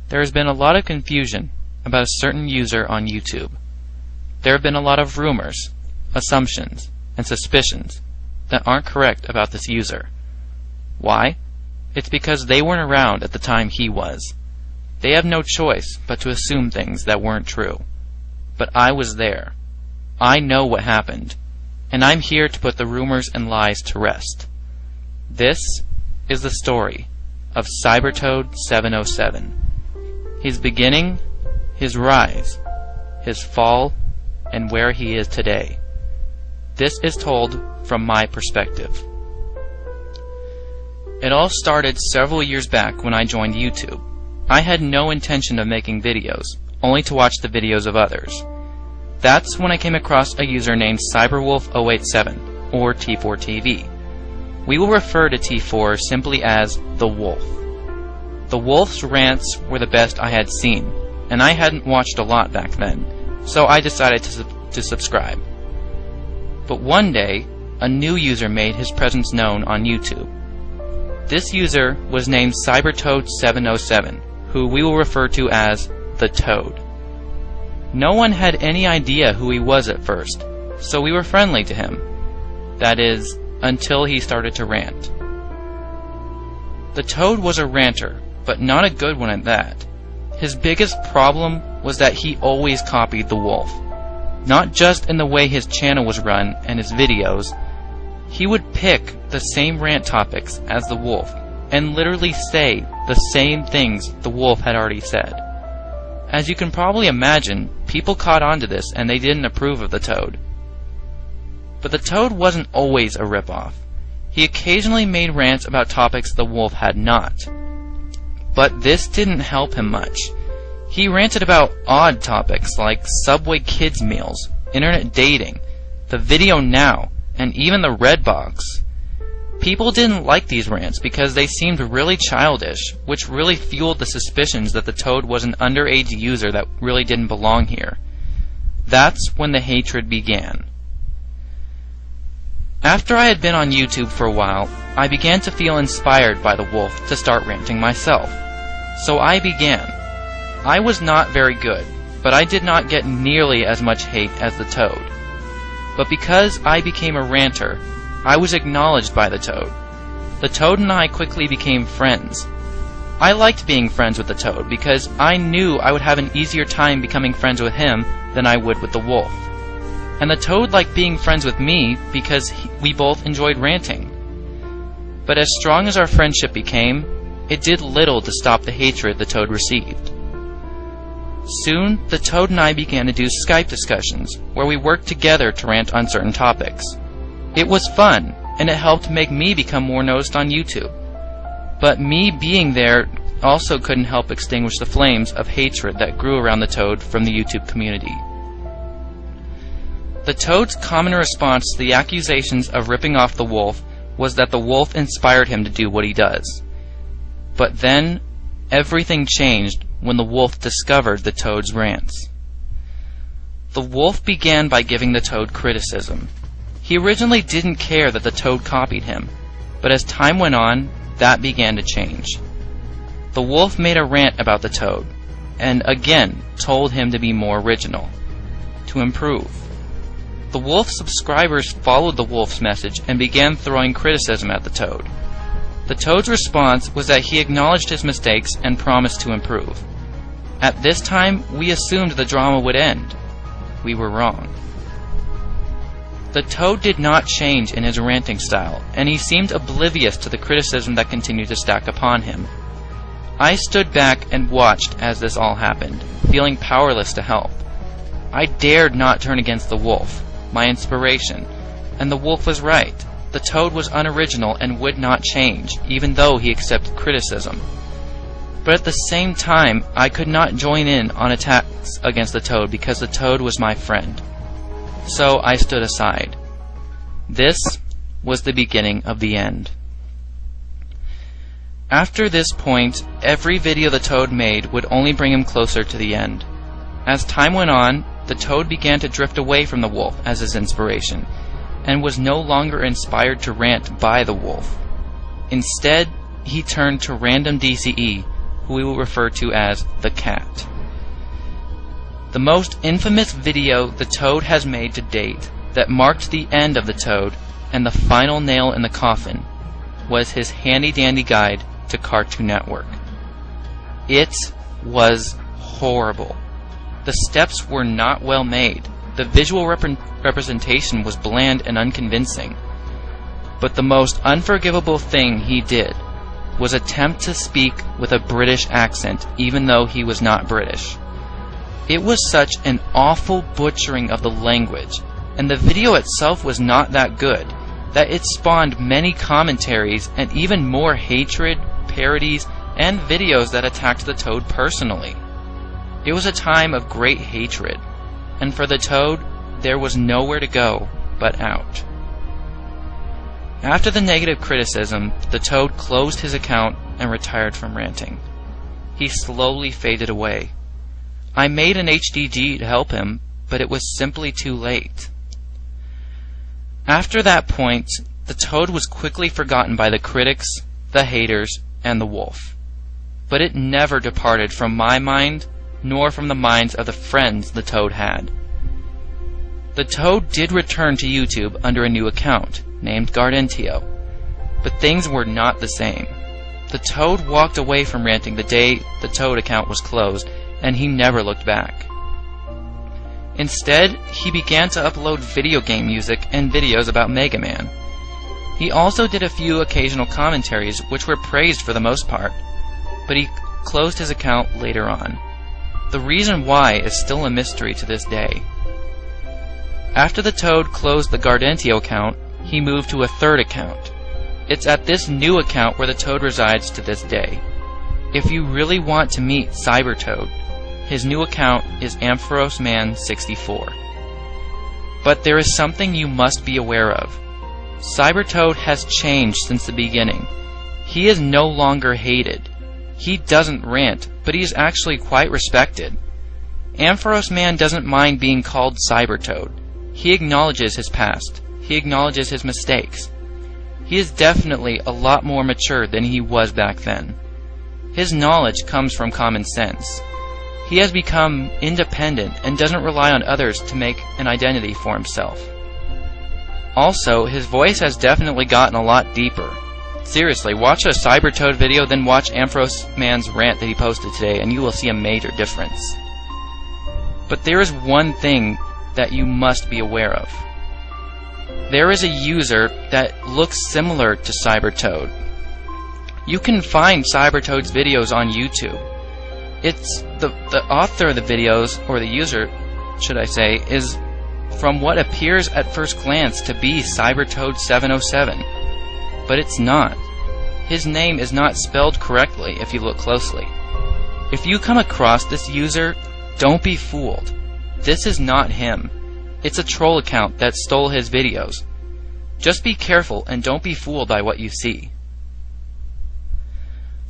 There has been a lot of confusion about a certain user on YouTube. There have been a lot of rumors, assumptions, and suspicions that aren't correct about this user. Why? It's because they weren't around at the time he was. They have no choice but to assume things that weren't true. But I was there. I know what happened, and I'm here to put the rumors and lies to rest. This is the story of Cybertoad707. His beginning, his rise, his fall, and where he is today. This is told from my perspective. It all started several years back when I joined YouTube. I had no intention of making videos, only to watch the videos of others. That's when I came across a user named Cyberwolf087, or T4TV. We will refer to T4 simply as the Wolf. The Wolf's rants were the best I had seen, and I hadn't watched a lot back then, so I decided to subscribe. But one day, a new user made his presence known on YouTube. This user was named Cybertoad707, who we will refer to as the Toad. No one had any idea who he was at first, so we were friendly to him. That is, until he started to rant. The Toad was a ranter, but not a good one at that. His biggest problem was that he always copied the Wolf. Not just in the way his channel was run and his videos. He would pick the same rant topics as the Wolf and literally say the same things the Wolf had already said. As you can probably imagine, people caught on to this and they didn't approve of the Toad. But the Toad wasn't always a ripoff. He occasionally made rants about topics the Wolf had not. But this didn't help him much. He ranted about odd topics like Subway kids meals, internet dating, the video now, and even the red box. People didn't like these rants because they seemed really childish, which really fueled the suspicions that the Toad was an underage user that really didn't belong here. That's when the hatred began. After I had been on YouTube for a while, I began to feel inspired by the Wolf to start ranting myself. So I began. I was not very good, but I did not get nearly as much hate as the Toad. But because I became a ranter, I was acknowledged by the Toad. The Toad and I quickly became friends. I liked being friends with the Toad because I knew I would have an easier time becoming friends with him than I would with the Wolf. And the Toad liked being friends with me because we both enjoyed ranting. But as strong as our friendship became, it did little to stop the hatred the Toad received. Soon, the Toad and I began to do Skype discussions, where we worked together to rant on certain topics. It was fun, and it helped make me become more noticed on YouTube. But me being there also couldn't help extinguish the flames of hatred that grew around the Toad from the YouTube community. The Toad's common response to the accusations of ripping off the Wolf was that the Wolf inspired him to do what he does. But then, everything changed when the Wolf discovered the Toad's rants. The Wolf began by giving the Toad criticism. He originally didn't care that the Toad copied him, but as time went on, that began to change. The Wolf made a rant about the Toad, and again told him to be more original, to improve. The Wolf's subscribers followed the Wolf's message and began throwing criticism at the Toad. The Toad's response was that he acknowledged his mistakes and promised to improve. At this time, we assumed the drama would end. We were wrong. The Toad did not change in his ranting style, and he seemed oblivious to the criticism that continued to stack upon him. I stood back and watched as this all happened, feeling powerless to help. I dared not turn against the Wolf, my inspiration, and the Wolf was right. The Toad was unoriginal and would not change, even though he accepted criticism. But at the same time, I could not join in on attacks against the Toad because the Toad was my friend. So I stood aside. This was the beginning of the end. After this point, every video the Toad made would only bring him closer to the end. As time went on, the Toad began to drift away from the Wolf as his inspiration, and was no longer inspired to rant by the Wolf. Instead, he turned to random DCE, who we will refer to as the Cat. The most infamous video the Toad has made to date that marked the end of the Toad and the final nail in the coffin was his handy-dandy guide to Cartoon Network. It was horrible. The steps were not well made. The visual representation was bland and unconvincing. But the most unforgivable thing he did was attempt to speak with a British accent even though he was not British. It was such an awful butchering of the language, and the video itself was not that good, that it spawned many commentaries and even more hatred, parodies, and videos that attacked the Toad personally. It was a time of great hatred, and for the Toad, there was nowhere to go but out. After the negative criticism, the Toad closed his account and retired from ranting. He slowly faded away. I made an HDG to help him, but it was simply too late. After that point, the Toad was quickly forgotten by the critics, the haters, and the wolf. But it never departed from my mind, nor from the minds of the friends the Toad had. The Toad did return to YouTube under a new account, named Gardentio, but things were not the same. The Toad walked away from ranting the day the Toad account was closed, and he never looked back. Instead, he began to upload video game music and videos about Mega Man. He also did a few occasional commentaries, which were praised for the most part, but he closed his account later on. The reason why is still a mystery to this day. After the Toad closed the Gardentio account, he moved to a third account. It's at this new account where the Toad resides to this day. If you really want to meet Cybertoad, his new account is AmpharosMan64. But there is something you must be aware of. Cybertoad has changed since the beginning. He is no longer hated. He doesn't rant, but he is actually quite respected. Ampharosman doesn't mind being called Cybertoad. He acknowledges his past. He acknowledges his mistakes. He is definitely a lot more mature than he was back then. His knowledge comes from common sense. He has become independent and doesn't rely on others to make an identity for himself. Also, his voice has definitely gotten a lot deeper. Seriously, watch a Cybertoad video, then watch Ampharosman's rant that he posted today, and you will see a major difference. But there is one thing that you must be aware of. There is a user that looks similar to Cybertoad. You can find Cybertoad's videos on YouTube. It's the author of the videos, or the user, should I say, is from what appears at first glance to be Cybertoad707. But it's not. His name is not spelled correctly if you look closely. If you come across this user, don't be fooled. This is not him. It's a troll account that stole his videos. Just be careful and don't be fooled by what you see.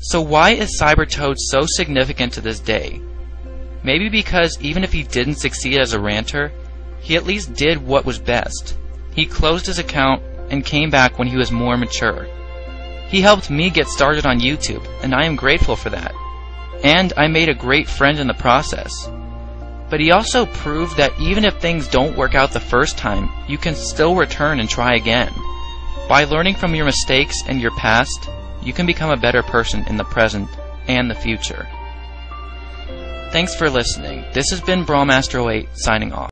So why is Cybertoad so significant to this day? Maybe because even if he didn't succeed as a ranter, he at least did what was best. He closed his account and came back when he was more mature. He helped me get started on YouTube, and I am grateful for that. And I made a great friend in the process. But he also proved that even if things don't work out the first time, you can still return and try again. By learning from your mistakes and your past, you can become a better person in the present and the future. Thanks for listening. This has been Brawlmaster08 signing off.